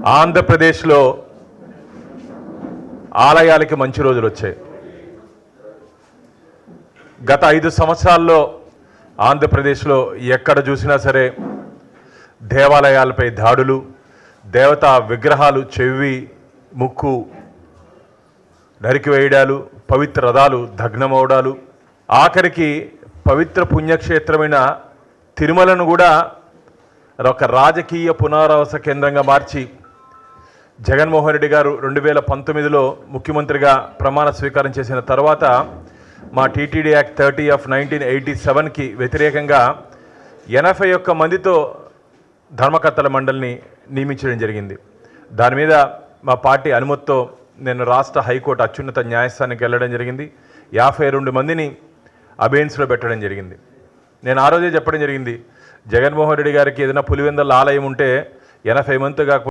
ఆంధ్రప్రదేశ్లో ఆలయాలకి మంచి రోజులు వచ్చాయి. గత 5 సంవత్సరాల్లో ఆంధ్రప్రదేశ్లో ఎక్కడ చూసినా సరే దేవాలయాలపై దాడులు, దేవతా విగ్రహాలు చెవి ముక్కు నరికివేయడాలు, పవిత్ర రథాలు దగ్నమవడాలు, ఆఖరికి పవిత్ర పుణ్యక్షేత్రమైన తిరుమలను కూడా ఒక రాజకీయ పునరావాస కేంద్రంగా మార్చి జగన్మోహన్ రెడ్డి గారు 2019లో ముఖ్యమంత్రిగా ప్రమాణ స్వీకారం చేసిన తర్వాత మా టీటీడీ యాక్ట్ 30 ఆఫ్ 1987కి వ్యతిరేకంగా 81 మందితో ధర్మకర్తల మండలిని నియమించడం జరిగింది. దాని మీద మా పార్టీ అనుమతితో నేను రాష్ట్ర హైకోర్టు అత్యున్నత న్యాయస్థానానికి వెళ్ళడం జరిగింది. 52 మందిని అబెయిన్స్లో పెట్టడం జరిగింది. నేను ఆ రోజే చెప్పడం జరిగింది, జగన్మోహన్ రెడ్డి గారికి ఏదైనా పులివెందుల ఆలయం ఉంటే 80 మందితో కాకపోతే